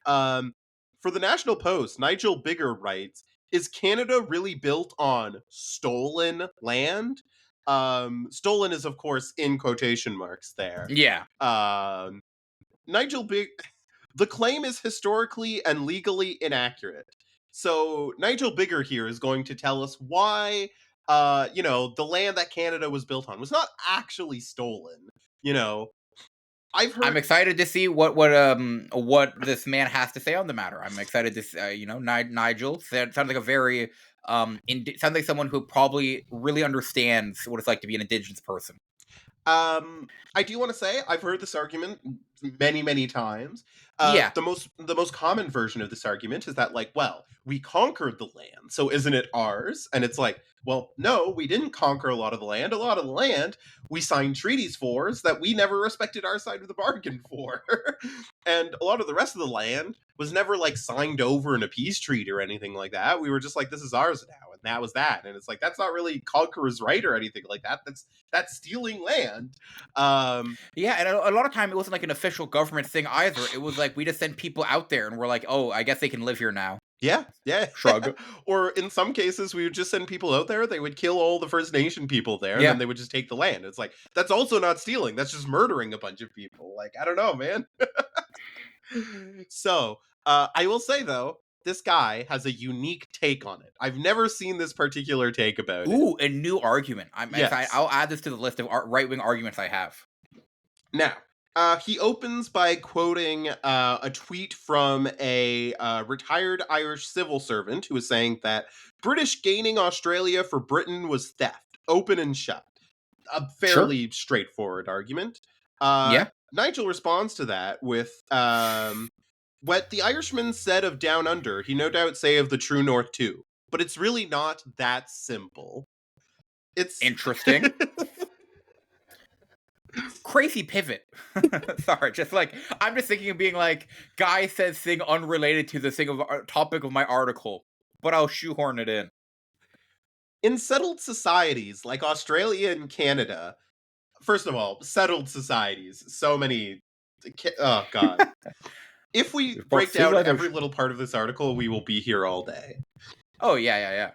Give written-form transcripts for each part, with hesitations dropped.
Um, for the National Post, Nigel Bigger writes, "Is Canada really built on stolen land?" Stolen is, of course, in quotation marks there. Yeah. Um, Nigel Big, the claim is historically and legally inaccurate. So Nigel Bigger here is going to tell us why, the land that Canada was built on was not actually stolen. You know, I've I'm heard. excited to see what this man has to say on the matter. I'm excited to Nigel sounds like a very sounds like someone who probably really understands what it's like to be an Indigenous person. I do want to say I've heard this argument many, many times. Yeah, The most common version of this argument is that, like, well, we conquered the land, so isn't it ours? And it's like, well, no, we didn't conquer a lot of the land. A lot of the land we signed treaties for that we never respected our side of the bargain for, and a lot of the rest of the land was never like signed over in a peace treaty or anything like that. We were just like, this is ours now, and that was that. And it's like that's not really conqueror's right or anything like that. That's stealing land. yeah, and a lot of time it wasn't like an official government thing either. It was like we just sent people out there, and we're like, oh, I guess they can live here now. Yeah, yeah. Shrug. Or in some cases, we would just send people out there. They would kill all the First Nation people there, and then Yeah. they would just take the land. It's like that's also not stealing. That's just murdering a bunch of people. Like I don't know, man. So I will say though, this guy has a unique take on it. I've never seen this particular take about it. Ooh, a new argument. I'm excited. Yes. I'll add this to the list of right wing arguments I have. Now, he opens by quoting a tweet from a retired Irish civil servant who was saying that British gaining Australia for Britain was theft, open and shut. A Sure. fairly straightforward argument. Yeah. Nigel responds to that with what the Irishman said of Down Under, he no doubt say of the True North too. But it's really not that simple. It's Interesting. Crazy pivot. Sorry, just like I'm just thinking of being like, guy says thing unrelated to the thing of topic of my article, but I'll shoehorn it in. in settled societies like Australia and Canada. First of all, settled societies. So many. Oh god. If we break down every little part of this article, we will be here all day. Oh yeah.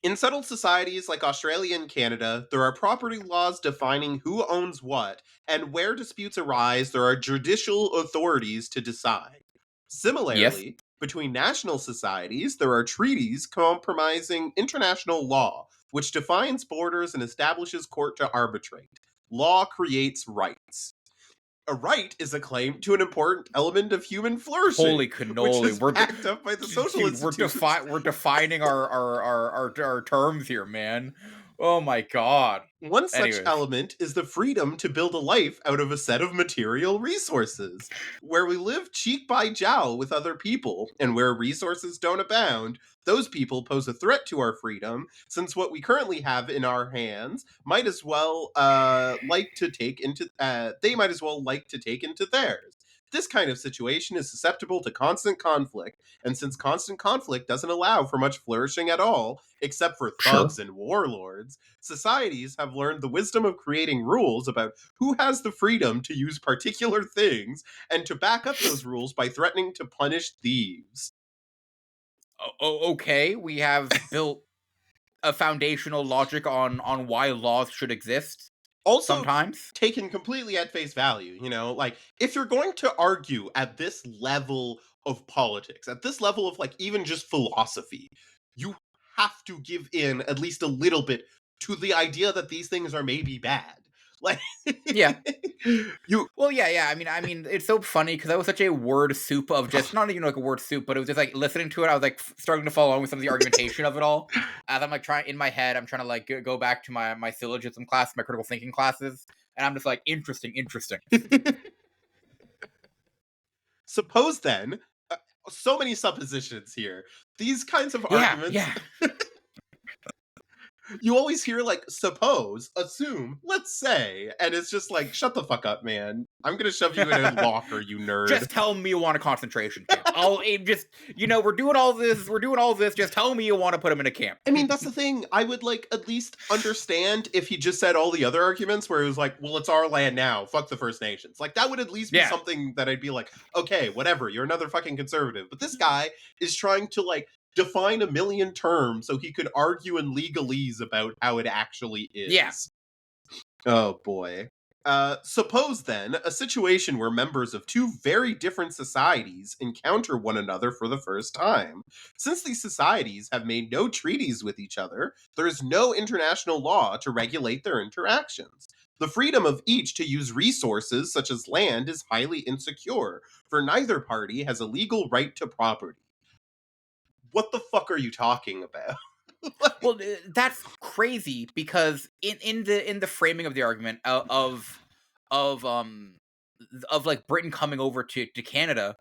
In settled societies like Australia and Canada, there are property laws defining who owns what, and where disputes arise, there are judicial authorities to decide. Yes. Similarly, between national societies, there are treaties compromising international law, which defines borders and establishes court to arbitrate. Law creates rights. A right is a claim to an important element of human flourishing. Holy Which cannoli! is backed up by the social Dude, institutions. we're defining our terms here, man. Oh my god. One such Anyways. element is the freedom to build a life out of a set of material resources, where we live cheek by jowl with other people, and where resources don't abound. Those people pose a threat to our freedom, since what we currently have in our hands might as well like to take into they might as well like to take into theirs. This kind of situation is susceptible to constant conflict, and since constant conflict doesn't allow for much flourishing at all, except for thugs and warlords, societies have learned the wisdom of creating rules about who has the freedom to use particular things, and to back up those rules by threatening to punish thieves. Okay, we have built a foundational logic on why laws should exist. Also, Sometimes. taken completely at face value, like if you're going to argue at this level of politics, at this level of like even just philosophy, you have to give in at least a little bit to the idea that these things are maybe bad. Like, Yeah. you Well, yeah. I mean, it's so funny because that was such a word soup of just not even like a word soup, but it was just like listening to it. I was like starting to follow along with some of the argumentation of it all. As I'm like trying in my head, I'm trying to like go back to my syllogism class, my critical thinking classes, and I'm just like interesting. suppose then, so many suppositions here. These kinds of Yeah, arguments. yeah. You always hear like suppose, assume, let's say, and it's just like shut the fuck up, man. I'm gonna shove you in a locker, you nerd. Just tell me you want a concentration camp. I'll just, we're doing all this. We're doing all this. Just tell me you want to put him in a camp. I mean, that's the thing. I would like at least understand if he just said all the other arguments where he was like, well, it's our land now. Fuck the First Nations. Like, that would at least be Yeah. something that I'd be like, okay, whatever. You're another fucking conservative. But this guy is trying to like define a million terms so he could argue in legalese about how it actually Yeah. is. Oh boy. Suppose then a situation where members of two very different societies encounter one another for the first time. Since these societies have made no treaties with each other, there is no international law to regulate their interactions. The freedom of each to use resources such as land is highly insecure, for neither party has a legal right to property. What the fuck are you talking about? Well, that's crazy because in the framing of the argument of like Britain coming over to Canada,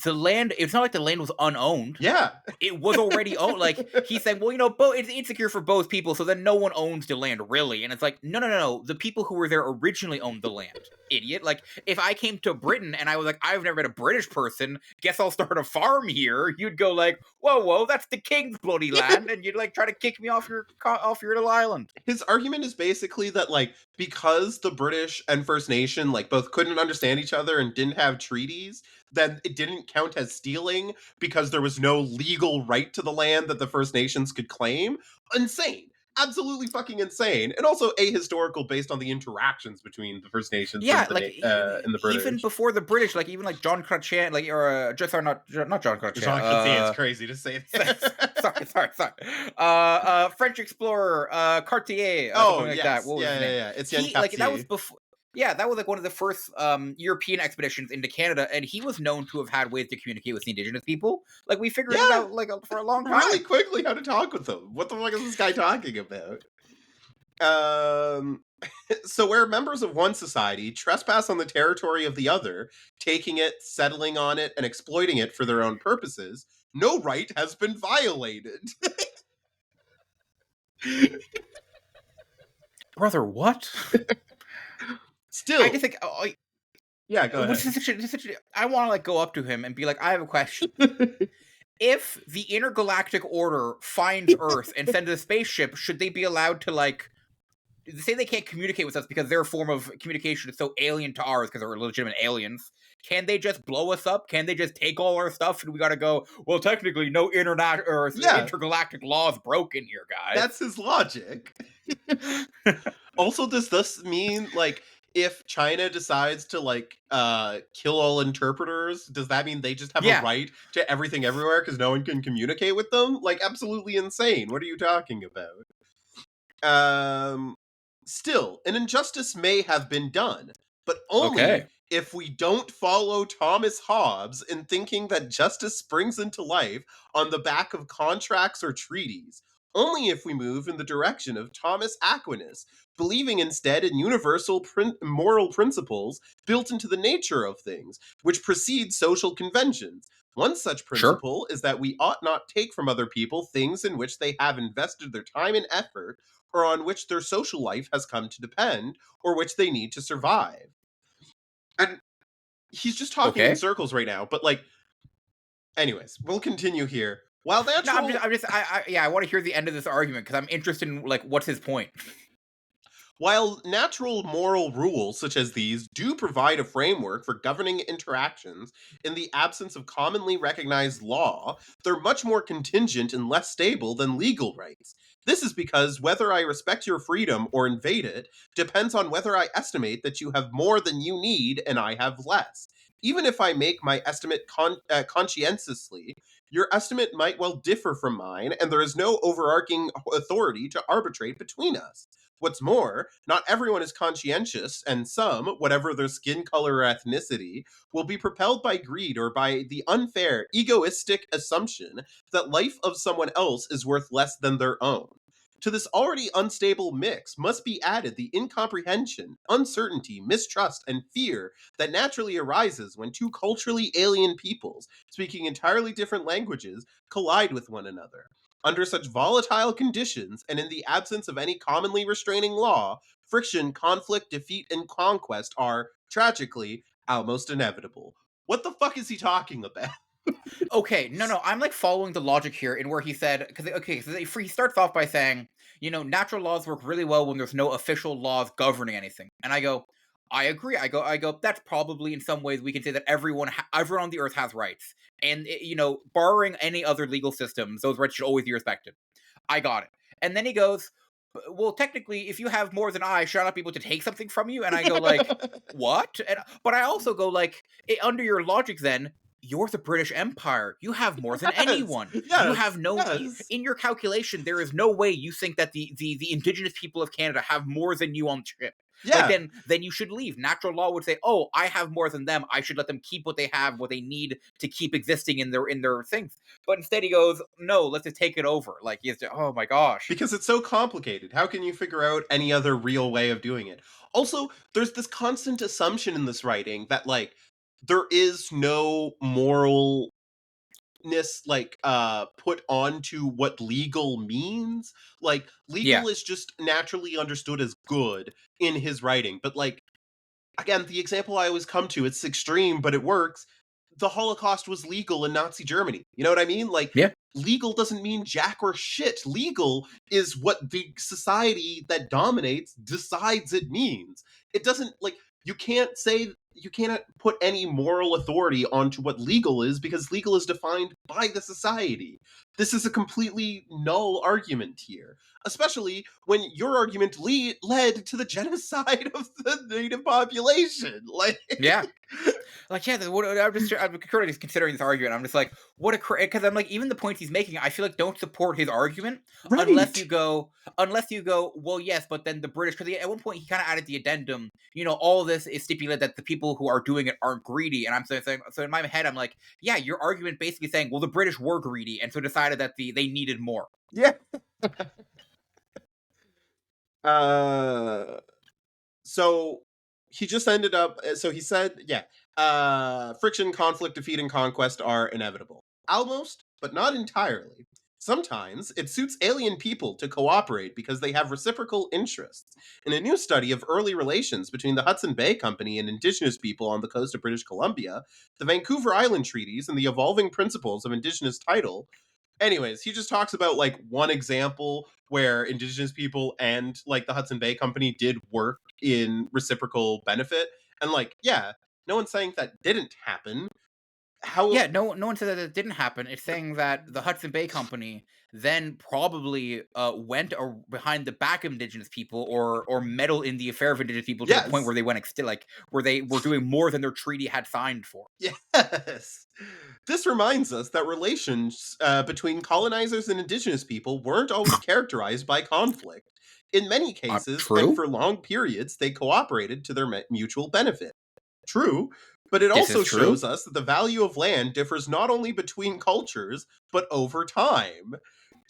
the land, it's not like the land was unowned. Yeah. It was already owned. Like, he's saying, well, it's insecure for both people, so then no one owns the land, really. And it's like, no. The people who were there originally owned the land, idiot. Like, if I came to Britain and I was like, I've never met a British person, guess I'll start a farm here, you'd go like, whoa, that's the king's bloody land, and you'd like try to kick me off your little island. His argument is basically that like because the British and First Nation like both couldn't understand each other and didn't have treaties, then it didn't count as stealing because there was no legal right to the land that the First Nations could claim. Insane. Absolutely fucking insane. And also ahistorical based on the interactions between the First Nations Yeah, and like and the British. even before the British, like even like John Chrétien, like or just sorry, not John Chrétien. Jean Chrétien is crazy to say that. sorry. French explorer, Cartier, something like that. What was his name? Yeah. It's Jean Like that Cartier. was before. Yeah, that was like one of the first European expeditions into Canada, and he was known to have had ways to communicate with the indigenous people. Like we figured it out like for a long time. Really quickly how to talk with them. What the fuck is this guy talking about? So where members of one society trespass on the territory of the other, taking it, settling on it, and exploiting it for their own purposes, no right has been violated. Brother, what? Still, I just think, yeah, go ahead. I want to like go up to him and be like, I have a question. If the intergalactic order finds Earth and sends a spaceship, should they be allowed to like say they can't communicate with us because their form of communication is so alien to ours because they're legitimate aliens? Can they just blow us up? Can they just take all our stuff and we gotta go, well, technically no internet or intergalactic law is broken here, guys? That's his logic. Also, does this mean like if China decides to like kill all interpreters, does that mean they just have a right to everything everywhere because no one can communicate with them? Like, absolutely insane. What are you talking about? Still, an injustice may have been done, but only if we don't follow Thomas Hobbes in thinking that justice springs into life on the back of contracts or treaties. Only if we move in the direction of Thomas Aquinas, believing instead in universal moral principles built into the nature of things, which precede social conventions. One such principle is that we ought not take from other people things in which they have invested their time and effort, or on which their social life has come to depend, or which they need to survive. And he's just talking in circles right now, but like, anyways, we'll continue here. While natural... No, I want to hear the end of this argument because I'm interested in like what's his point. While natural moral rules such as these do provide a framework for governing interactions in the absence of commonly recognized law, they're much more contingent and less stable than legal rights. This is because whether I respect your freedom or invade it depends on whether I estimate that you have more than you need and I have less. Even if I make my estimate conscientiously, your estimate might well differ from mine, and there is no overarching authority to arbitrate between us. What's more, not everyone is conscientious, and some, whatever their skin color or ethnicity, will be propelled by greed or by the unfair, egoistic assumption that life of someone else is worth less than their own. To this already unstable mix must be added the incomprehension, uncertainty, mistrust, and fear that naturally arises when two culturally alien peoples, speaking entirely different languages, collide with one another. Under such volatile conditions, and in the absence of any commonly restraining law, friction, conflict, defeat, and conquest are, tragically, almost inevitable. What the fuck is he talking about? Okay, no, I'm like following the logic here in where he said because okay, so he starts off by saying, natural laws work really well when there's no official laws governing anything, and I go, I agree. I go. That's probably in some ways we can say that everyone on the earth has rights, and barring any other legal systems, those rights should always be respected. I got it. And then he goes, well, technically, if you have more than I, should I not be able to take something from you? And I go like, what? But I also go like, under your logic, then you're the British Empire. You have more than Yes, anyone. You yes, have no yes. in your calculation. There is no way you think that the indigenous people of Canada have more than you on the ship. Like Yeah, then you should leave. Natural law would say, "Oh, I have more than them. I should let them keep what they have, what they need to keep existing in their things." But instead, he goes, "No, let's just take it over." Like he's just, oh my gosh, because it's so complicated. How can you figure out any other real way of doing it? Also, there's this constant assumption in this writing that like there is no moralness like put onto what legal means. Like yeah, legal is just naturally understood as good in his writing, but like again, the example I always come to, it's extreme, but it works. The Holocaust was legal in Nazi Germany. You know what I mean? Like, yeah, legal doesn't mean jack or shit. Legal is what the society that dominates decides it means. It doesn't, like, you can't say, you cannot put any moral authority onto what legal is because legal is defined by the society. This is a completely null argument here, especially when your argument led to the genocide of the native population. Like, yeah. Like, yeah, I'm currently just considering this argument. I'm just like, what a because I'm like, even the points he's making, I feel like don't support his argument unless right? you go, well, yes, but then the British, because at one point he kind of added the addendum, all this is stipulated that the people who are doing it aren't greedy, and I'm saying, so in my head, I'm like, yeah, your argument basically saying, well, the British were greedy, and so decided that they needed more. Yeah. Uh, so he just ended up. So he said, yeah, friction, conflict, defeat, and conquest are inevitable. Almost, but not entirely. Sometimes it suits alien people to cooperate because they have reciprocal interests. In a new study of early relations between the Hudson Bay Company and indigenous people on the coast of British Columbia, the Vancouver Island Treaties, and the evolving principles of indigenous title. Anyways, he just talks about like one example where indigenous people and like the Hudson Bay Company did work in reciprocal benefit. And like, yeah, no one's saying that didn't happen. How Yeah, no one said that it didn't happen. It's saying that the Hudson Bay Company then probably went behind the back of Indigenous people or meddled in the affair of Indigenous people to the point yes. where they went like where they were doing more than their treaty had signed for. Yes. This reminds us that relations between colonizers and indigenous people weren't always characterized by conflict. In many cases, and True. for long periods, they cooperated to their mutual benefit. True, but it This is also true. shows us that the value of land differs not only between cultures, but over time.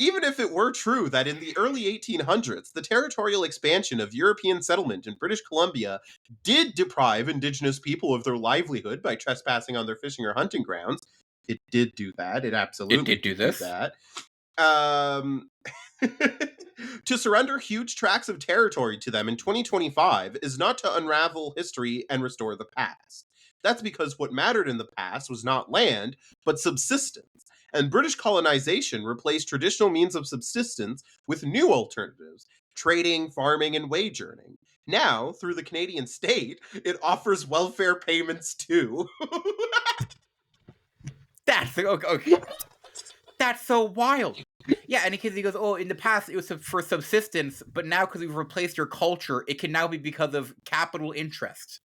Even if it were true that in the early 1800s, the territorial expansion of European settlement in British Columbia did deprive indigenous people of their livelihood by trespassing on their fishing or hunting grounds, it did do that. It It absolutely did do did do this. that. Um, to surrender huge tracts of territory to them in 2025 is not to unravel history and restore the past. That's because what mattered in the past was not land, but subsistence. And British colonization replaced traditional means of subsistence with new alternatives trading, farming, and wage earning. Now, through the Canadian state, it offers welfare payments too. That's okay. That's so wild. Yeah, and because he goes, oh, in the past it was for subsistence, but now because we've replaced your culture, it can now be because of capital interest.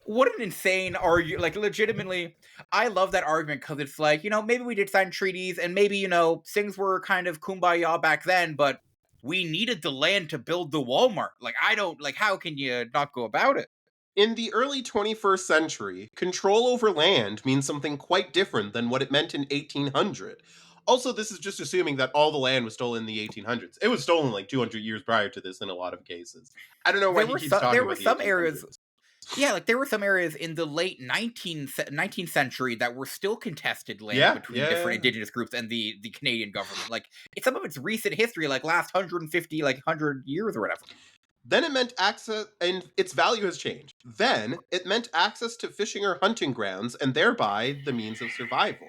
What an insane argument! Like, legitimately, I love that argument because it's like, maybe we did sign treaties, and maybe things were kind of kumbaya back then, but we needed the land to build the Walmart. Like, I don't like. How can you not go about it? In the early 21st century, control over land means something quite different than what it meant in 1800. Also, this is just assuming that all the land was stolen in the 1800s. It was stolen like 200 years prior to this in a lot of cases. I don't know why he keeps There talking were about the some areas. 1800s. Yeah, like there were some areas in the late 19th century that were still contested land Yeah, between different yeah. indigenous groups and the Canadian government. Like, it's some of its recent history, like last 150, like 100 years or whatever. Then it meant access, and its value has changed. Then it meant access to fishing or hunting grounds, and thereby the means of survival.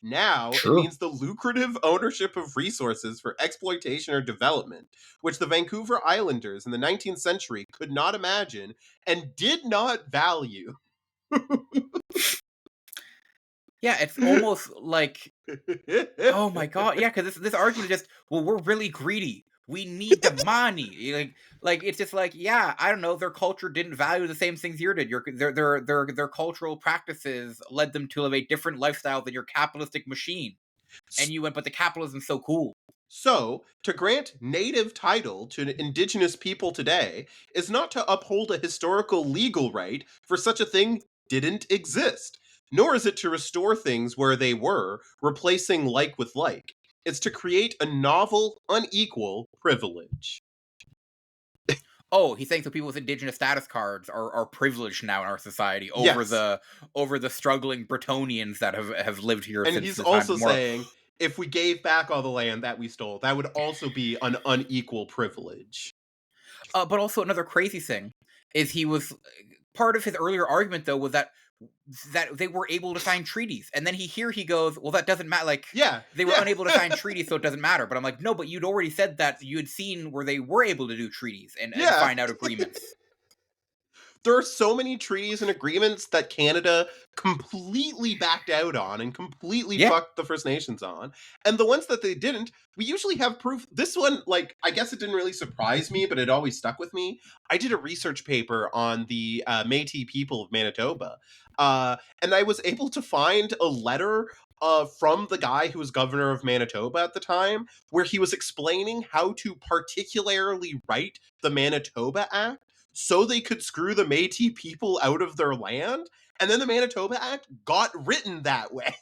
Now it True. means the lucrative ownership of resources for exploitation or development, which the Vancouver Islanders in the 19th century could not imagine and did not value. Yeah, it's almost like, oh my god, yeah, because this argument is just, well, we're really greedy. We need the money. It's just like, yeah, I don't know. Their culture didn't value the same things you did. Their cultural practices led them to live a different lifestyle than your capitalistic machine. And you went, but the capitalism's so cool. So, to grant native title to indigenous people today is not to uphold a historical legal right, for such a thing didn't exist, nor is it to restore things where they were, replacing like with like. It's to create a novel, unequal privilege. Oh, he thinks that people with indigenous status cards are privileged now in our society Yes. over the struggling Bretonians that have lived here And since he's the time also more. saying if we gave back all the land that we stole, that would also be an unequal privilege. But also another crazy thing is he was part of his earlier argument though was that they were able to sign treaties, and then he goes, well, that doesn't matter. Like Yeah, they were yeah. unable to sign treaties, so it doesn't matter. But I'm like, no, but you'd already said that you had seen where they were able to do treaties and Yeah. find out agreements. There are so many treaties and agreements that Canada completely backed out on and completely Yeah, fucked the First Nations on. And the ones that they didn't, we usually have proof. This one, like, I guess it didn't really surprise me, but it always stuck with me. I did a research paper on the Métis people of Manitoba, and I was able to find a letter from the guy who was governor of Manitoba at the time, where he was explaining how to particularly write the Manitoba Act so they could screw the Métis people out of their land. And then the Manitoba Act got written that way.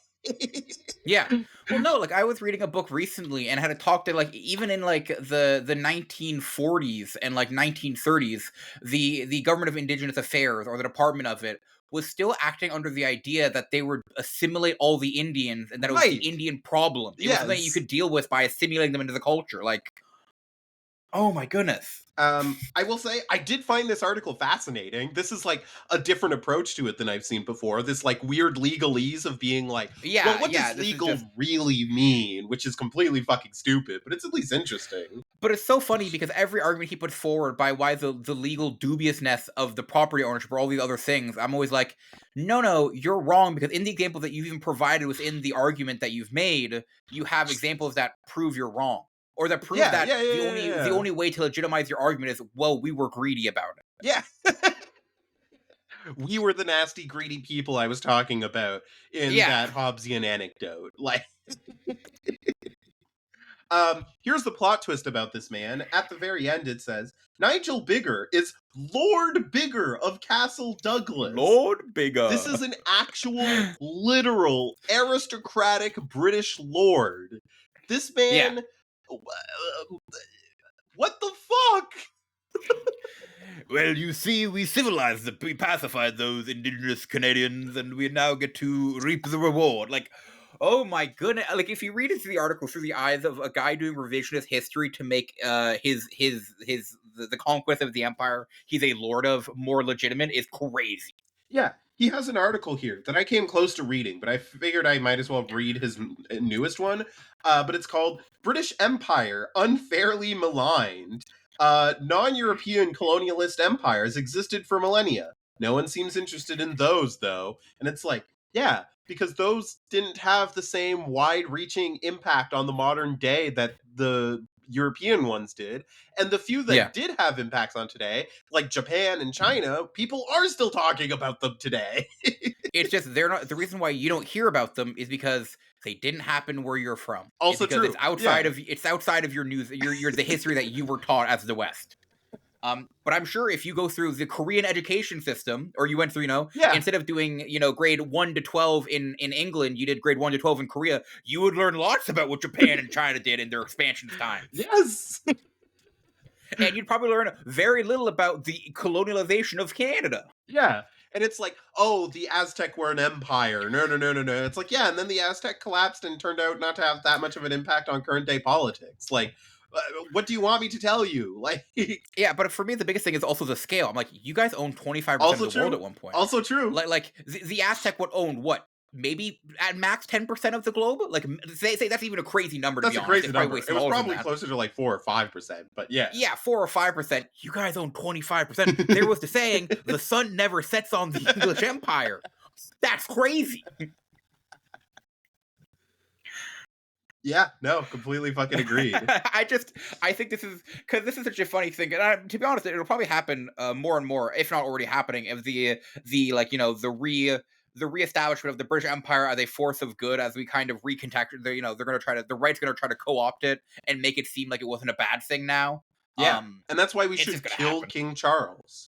yeah. Well, no, like I was reading a book recently and had to talk to like even in like the 1940s and like 1930s, the government of Indigenous Affairs or the department of it was still acting under the idea that they would assimilate all the Indians and that it was the Right. Indian problem. It was something you Yes. could deal with by assimilating them into the culture. Like, oh my goodness. I will say I did find this article fascinating. This is like a different approach to it than I've seen before. This like weird legalese of being like, well, Yeah, what yeah. does This is legal just really mean? Which is completely fucking stupid, but it's at least interesting. But it's so funny because every argument he puts forward by why the legal dubiousness of the property ownership or all these other things, I'm always like, no, no, you're wrong because in the example that you've even provided within the argument that you've made, you have examples that prove you're wrong. Or that prove Yeah, that yeah, yeah, the yeah, only way to legitimize your argument is, well, we were greedy about it. yeah. Yeah. We were the nasty, greedy people I was talking about in Yeah. that Hobbesian anecdote. Like, here's the plot twist about this man. At the very end, it says Nigel Bigger is Lord Bigger of Castle Douglas. Lord This Bigger. is an actual, literal, aristocratic British lord. This Yeah. man, what the fuck? Well, you see, we civilized them, we pacified those indigenous Canadians, and we now get to reap the reward. Like, oh my goodness! Like, if you read into the article through the eyes of a guy doing revisionist history to make the conquest of the empire he's a lord of more legitimate is crazy. Yeah, he has an article here that I came close to reading, but I figured I might as well read his newest one. But it's called British Empire Unfairly Maligned. Non European colonialist empires existed for millennia. No one seems interested in those, though. And it's like, yeah, because those didn't have the same wide reaching impact on the modern day that the European ones did. And the few Yeah, that did have impacts on today, like Japan and China, people are still talking about them today. it's just they're not. The reason why you don't hear about them is because they didn't happen where you're from. It's Also because true. Yeah. it's outside of your news, your the history that you were taught as the West. But I'm sure if you go through the Korean education system, or you went through, Yeah. instead of doing, grade 1 to 12 in England, you did grade 1 to 12 in Korea, you would learn lots about what Japan and China did in their expansion times. Yes. And you'd probably learn very little about the colonialization of Canada. Yeah. And it's like, oh, the Aztec were an empire. No, no, no, no, no. It's like, yeah, and then the Aztec collapsed and turned out not to have that much of an impact on current day politics. Like, What do you want me to tell you? Like, Yeah, but for me, the biggest thing is also the scale. I'm like, you guys own 25% of also the world true. at one point. Also true. Like the Aztec would own what? Maybe at max 10% of the globe. Like say that's even a crazy number to That's be a honest. crazy It's probably number. way It was smaller than probably that. closer to like 4 or 5%, but yeah. Yeah, 4 or 5%. You guys own 25%. There was the saying, the sun never sets on the English Empire. That's crazy. Yeah, no, completely fucking agreed. I think this is because this is such a funny thing, and to be honest, it'll probably happen more and more, if not already happening. If the like the reestablishment of the British Empire as a force of good, as we kind of recontact, they're going to try to the right's going to try to co-opt it and make it seem like it wasn't a bad thing now. Yeah, and that's why we It's just should going to kill happen. King Charles.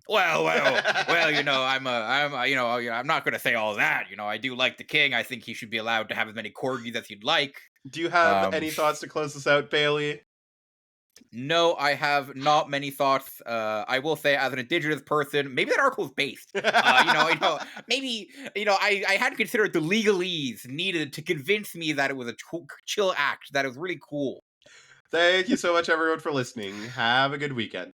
Well. I'm not going to say all that. I do like the king. I think he should be allowed to have as many corgis as he'd like. Do you have Um, any thoughts to close this out, Bailey? No, I have not many thoughts. I will say, as an indigenous person, maybe that article is based. Maybe I hadn't considered the legalese needed to convince me that it was a chill act. That it was really cool. Thank you so much, everyone, for listening. Have a good weekend.